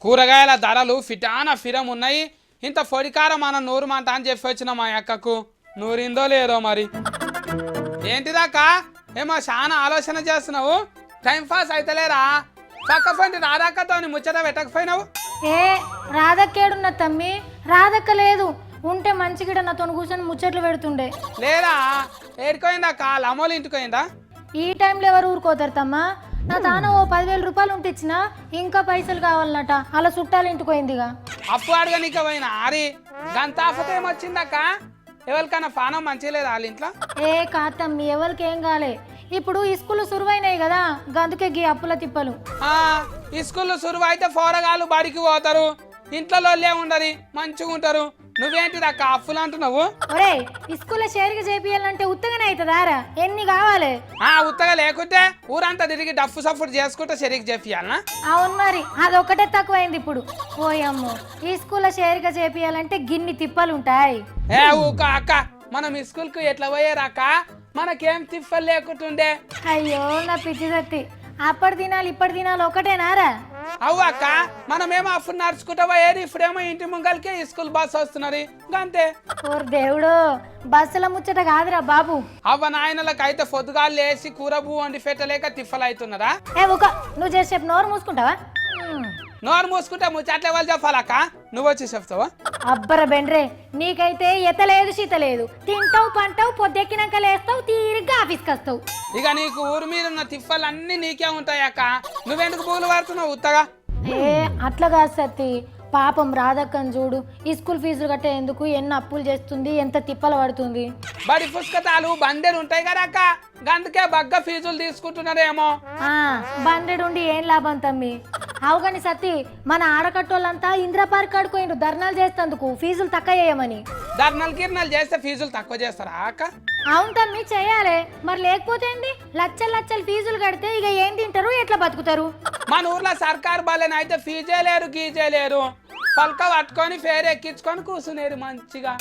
కూరగాయల ధరలు ఫిటాన ఫిరం ఉన్నాయి. ఇంత పొడికారం మన నూరు మంట అని చెప్పి వచ్చిన మా అక్కకు నూరిందో లేదో మరి. ఏంటిదాకా ఏమో చాలా ఆలోచన చేస్తున్నావు, టైం పాస్ అయితలేరా? పక్క పండి రాధక్కతో ముచ్చట పెట్టకపోయినావు? ఏ రాధక్కేడున్న తమ్మి, రాధక్క లేదు. ఉంటే మంచిగా నాతో కూర్చొని ముచ్చట్లు పెడుతుండే. లేదా ఏడుకోయిందాక అమ్మోళ్ళు ఇంటికోయిందా? ఈ టైంలో ఎవరు ఊరుకోతారు తమ్మా? నా తాన ఓ 10,000 రూపాయలు ఉంటే ఇచ్చినా ఇంకా పైసలు కావాలన్నట. అలా చుట్టాలు ఇంటికి పోయిందిగా. అప్పు అడగనిక పోయినా ఆరి గంతాఫత ఏమొచ్చిందాక? ఎవరికైనా పానం మంచి లేదా వాళ్ళ ఇంట్లో? ఏ కాదమ్మి, ఎవరికి ఏం కాలే. ఇప్పుడు ఈ స్కూల్ సురువైనాయి కదా, గందుకే గీ అప్పుల తిప్పలు. ఈ స్కూల్లో సురువు అయితే పోరగాళ్ళు బడికి పోతారు, ఇంట్లో ఉండదు, మంచిగా ఉంటారు. నువ్వేంటిదక్క అప్పులు అంటున్నావు? ఒరే ఈ స్కూల్లో షేర్గా చేపియాలంటే ఉత్తగానే అవుతుందారా? ఎన్ని కావాలి? ఉత్తగా లేకుంటే ఊరంతా తిరిగి డఫ్ఫు సఫ్ఫుడు చేసుకుంటే షేర్కి చేపియాలనా? అవును మరి, అదొక్కటే తక్కువైంది ఇప్పుడు. ఓయమ్మో, ఈ స్కూల్లో షేర్గా చేపియాలంటే గిన్ని తిప్పలు ఉంటాయి. ఊక అక్క, మనం ఈ స్కూల్కు ఎట్లా పోయారాక మనకేం తిప్పలు లేకుంటుండే. అయ్యో నా పిచ్చి సత్తి, అప్పటి దినాలు ఇప్పటి దినాలు ఒకటేనారా? అవ్వ అక్క, మనమేమో అప్పుడు నడుచుకుంటా పోయేది, ఇప్పుడేమో ఇంటి ముంగలికే ఈ స్కూల్ బస్సు వస్తున్నది అంతే. ఓర్ దేవుడు, బస్సుల ముచ్చట కాదురా బాబు. అవ్వ నాయనలకు అయితే పొద్దుగాలు లేసి కూర బూ వండి పెట్టలేక తిప్పలు అవుతున్నదా? నువ్వు చేసేపు నోరు మూసుకుంటావా? నోరు మూసుకుంటే ముచ్చట్లు ఎవరు చెప్పాలక్క? నువ్వు వచ్చి చెప్తావా? అబ్బర బెండ్రే, నీకైతే ఎతలేదు శీతలేదు. తింటావు పంటావు, పొద్దెక్కినాక లేస్తావు, తీరిగ్గా ఆఫీస్కి వస్తావు. ఇక నీకు ఊరి మీద ఉన్న తిప్పలు అన్ని నీకే ఉంటాయి అక్క, నువ్వెందుకు పూలు పడుతున్నావు ఉత్తగా? ఏ అట్లా కాదు సత్తి, పాపం రాధక్కని చూడు, ఈ స్కూల్ ఫీజులు కట్టే ఎందుకు ఎన్ని అప్పులు చేస్తుంది, ఎంత తిప్పలు పడుతుంది. బడి పుస్తకాలు బండెలు ఉంటాయి కదా అక్క, అందుకే బగ్గ ఫీజులు తీసుకుంటున్నారేమో. బండెడుండి ఏం లాభం తమ్మి? అవుగాని సత్తి, మన ఆడకట్టోళ్ళంతా ఇంద్ర పార్క్ ఆడుకోయిండ్రు ధర్నాలు చేస్తేందుకు ఫీజులు తక్కువ చేయమని. ధర్నాలు గిర్నాలు చేస్తే ఫీజులు తక్కువ చేస్తారా అక్క? అవును తమ్మి, చెయ్యాలి మరి, లేకపోతే ఏంది? లచ్చలు లచ్చలు ఫీజులు కడితే ఇక ఏం తింటారు, ఎట్లా బతుకుతారు? మన ఊర్లో సర్కారు బాలేని అయితే ఫీజే లేరు గీజే లేరు, పలక పట్టుకొని ఫేర్ ఎక్కించుకొని కూర్చునేరు మంచిగా.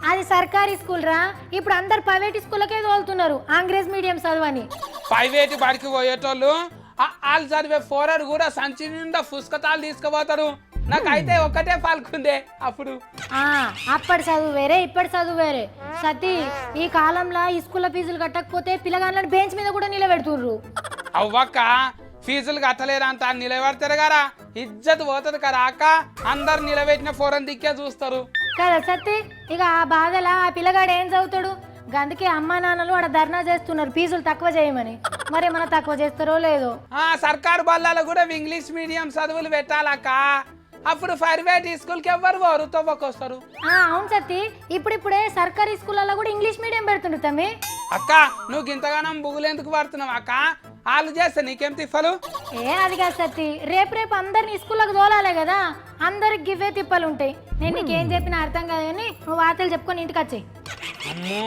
అది సర్కారీ స్కూల్ రా, ఇప్పుడు అందరు ప్రైవేట్ స్కూళ్ళకే తోలుతున్నారు ఆంగ్రేజ్ మీడియం చదువని. ప్రైవేట్ బడికి పోయేటోళ్ళు వాళ్ళు చదివే ఫోరర్ కూడా సంచి నిండా పుస్తకాలు తీసుకుపోతారు. నాకైతే ఒక్కటే పలుకుందే అప్పుడు. అప్పటి చదువు వేరే, ఇప్పటి చదువు వేరే. సతీ, ఈ కాలంలో ఈ స్కూల్లో ఫీజులు కట్టకపోతే పిల్లగాళ్ళని బెంచ్ మీద కూడా నిలబెడుతుర్రు. అవ్వక్క, ఫీజులు కట్టలేరంత నిలబెడతారు కదా, ఇజ్జత్ పోతుంది కదా అక్క. అందరు నిలబెట్టిన ఫోరం దిక్కే చూస్తారు కదా సతీ. ఇక ఆ బాధలా ఆ పిల్లగాడు ఏం చదువుతాడు? అందుకే అమ్మా నాన్నలు ఆడ ధర్నా చేస్తున్నారు ఫీజులు తక్కువ చేయమని. మరి ఏమన్నా తక్కువ చేస్తారో లేదో. సర్కారు బళ్ళలో కూడా ఇంగ్లీష్ మీడియం చదువులు పెట్టాలక్క, అప్పుడు ప్రైవేట్ స్కూల్కి ఎవ్వరు పోరు, తవ్వకొస్తారు. అవును సతీ, ఇప్పుడిప్పుడే సర్కారీ స్కూళ్ళలో కూడా ఇంగ్లీష్ మీడియం పెడుతుండ్రు తమ్మి. అక్క, నువ్వు ఇంతగానం బుగులెందుకు పడుతున్నావు అక్క? వాళ్ళు చేస్తే నీకేం తిప్పలు? అది కాదు సతీ, రేపు అందరిని స్కూల్లోకి తోలాలే కదా, అందరికి గివ్వే తిప్పలు ఉంటాయి. నేను నీకేం చెప్పినా అర్థం కాదు కానీ నువ్వు వార్తలు చెప్పుకొని ఇంటికి వచ్చాయి. అమ్మో,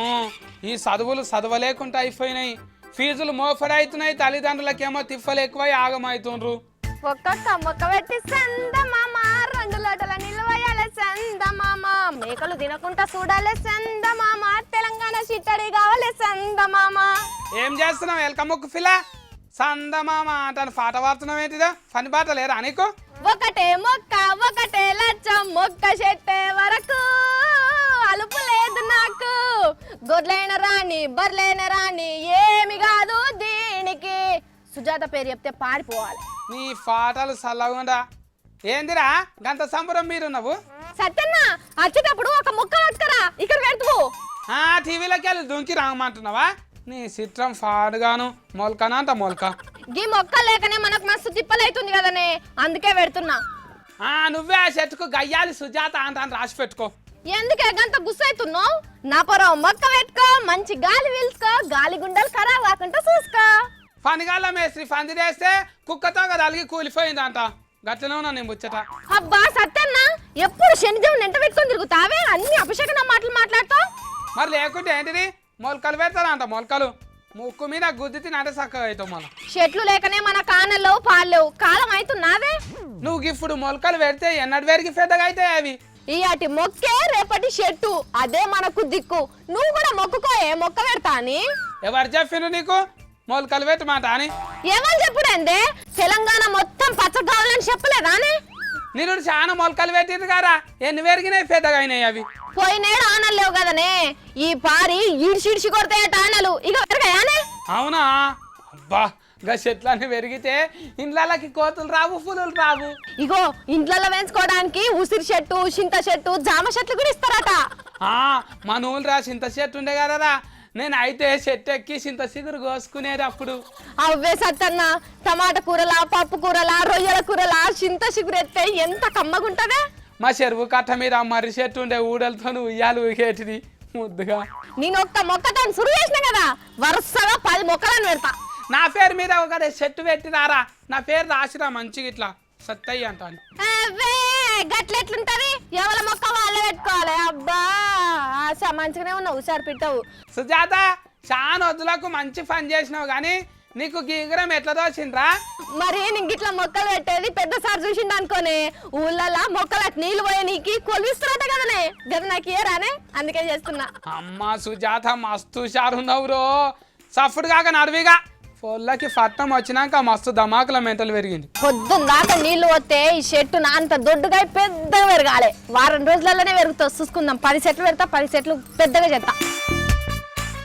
ఈ చదువులు చదవలేకుండా అయిపోయినాయి, ఫీజులు మోఫడవుతున్నాయి, తల్లిదండ్రులకేమో తిప్పలు ఎక్కువై ఆగమవుతుండ్రు. ఒక్కొక్క మొక్క పెట్టి సందమామ, 2 లోటల నిల్వయాల సందమామ, మేకలు తినకుండా చూడాలి సందమామ, తెలంగాణ చిట్టడి కావాలి సందమామ. ఏం చేస్తున్నావు ఎలక ముక్కు పిల్ల? సందమామ అంటాను పాట పాడుతున్నావు ఏంటిదో? పని పాట లేరా నీకు? ఒకటే మొక్క ఒకటే లచ్చం, మొక్క చెట్టే వరకు అలుపు లేదు నాకు, గొడ్లైన రాని బర్లైన రాని ఏమి కాదు దీనికి. సుజాత పేరు చెప్తే పాడిపోవాలి. నీ పాటలు చల్లగుండా. ఏందిరా గంత సంబరం మీరున్నావు? సత్యన్న, వచ్చేటప్పుడు ఒక మొక్క పట్టుకరా, ఇక్కడ పెడుతూ. టీవీలోకి వెళ్ళి దుంకి రామంటున్నావా? నీ చిత్రం పాడుగాను, మొలకనా అంట మొలక. ఈ మొక్క లేకనే మనకు మస్తు తిప్పలైతుంది కదనే, అందుకే పెడుతున్నా. నువ్వే ఆ చెట్టుకు గయ్యాలి సుజాత అంటాను రాసి పెట్టుకో. ఎందుకే గంత గుస్సైతున్నావు? నా పొరం మొక్క పెట్టుకో, మంచి గాలి పీల్చుకో, గాలి గుండెలు ఖరాబ్ కాకుండా చూసుకో. పనిగాళ్ళ మేస్త్రి పందిరేస్తే కుక్కతో కదా అలిగి కూలిపోయిందంట, గట్లనే ఉన్నా నేను ముచ్చట. అబ్బా సత్యన్న, ఎప్పుడు శనిదేవుని ఎంట పెట్టుకొని తిరుగుతావే, అన్ని అభిషేకం మాటలు మాట్లాడతావు. మరి లేకుంటే ఏంటిది? మొలకలు పెడతారంట, మొలకలు ముక్కు మీద గుద్ది తినంటే చక్కగా అవుతావు. మన చెట్లు లేకనే మన కానెల్లో పాలేవు, కాలం అవుతున్నావే. నువ్వు ఇప్పుడు మొలకలు పెడితే ఎన్నటి వేరికి పెద్దగా అవుతాయి అవి. ఇయాటి మొక్కే రేపటి చెట్టు, అదే మనకు దిక్కు. నువ్వు కూడా మొక్కుకో, ఏ మొక్క పెడతా అని. ఎవరు చెప్పిన నీకు? మొలకలు పెట్టమాట అని ఏమని చెప్పుడండి తెలంగాణ మొత్తం పచ్చ కావాలని చెప్పలేదానే నేను చాలా మొలకలు పెట్టింది కదా ఎన్ని పెరిగినాయి పెద్దగా అయినాయి అవి పోయినేడు ఆనలు లేవు కదనే ఈ పారి ఈడ్చిడిచి కొడతాయట ఆనలు ఇక పెరగాయానే అవునా అబ్బా గా చెట్లన్నీ పెరిగితే ఇండ్లకి కోతులు రావు పులులు రావు ఇగో ఇంట్లలో వేయించుకోవడానికి ఉసిరి చెట్టు చింత చెట్టు జామ చెట్లు కూడా ఇస్తారట మా నూలు రా చింత చెట్టు ఉండే కదరా నేను అయితే చెట్టు ఎక్కి చింత చిగురు కోసుకునేది అప్పుడు అవే సత్తన్న టమాటా కూరలా పప్పు కూరలా రొయ్యల కూరలా చింత చిగురు ఎత్తే ఎంత కమ్మగుంటదే మా చెరువు కట్ట మీద మర్రి చెట్టు ఉండే ఊడలతో ఉయ్యాలు ఊగేటిది ముద్దుగా నేను ఒక్క మొక్కతో సురు చేసిన కదా వరుసగా 10 మొక్కలను పెడతా నా పేరు మీద ఒక చెట్టు పెట్టిరారా నా పేరు రాసిరా మంచిగా ఇట్లా సత్తయ్య అంటాను అవే గట్లెట్లుంటది ఎవల మొక్క వాళ్ళే పెట్టుకోవాలి అబ్బా ఆశ మంచిగానే ఉన్నావు హుషారు పిట్టవు సుజాత చాలా వద్దులకు మంచి పని చేసినావు కానీ నీకు గీగరం ఎట్లా దోచిండ్రా మరి నీకు ఇట్లా మొక్కలు పెట్టేది పెద్ద సార్ చూసిండు అనుకోనే ఊళ్ళల్లో మొక్కలకు నీళ్లు పోయే నీకు కొలిస్తున్నట్టే కదనే గది నాకు ఏరానే అందుకే చేస్తున్నా అమ్మా సుజాత మస్తు షారున్నావు రో సఫ్డ్ కాక నడివిగా పొల్లకి పట్నం వచ్చినాక మస్తు ధమాకుల మెంటలు పెరిగింది పొద్దున్న దాకా నీళ్లు వస్తే ఈ చెట్టు నా అంత దొడ్డుగా పెద్దగా పెరగాలి వారం రోజులలోనే పెరుగుతావు చూసుకుందాం 10 చెట్లు పెడతా 10 చెట్లు పెద్దగా చేస్తా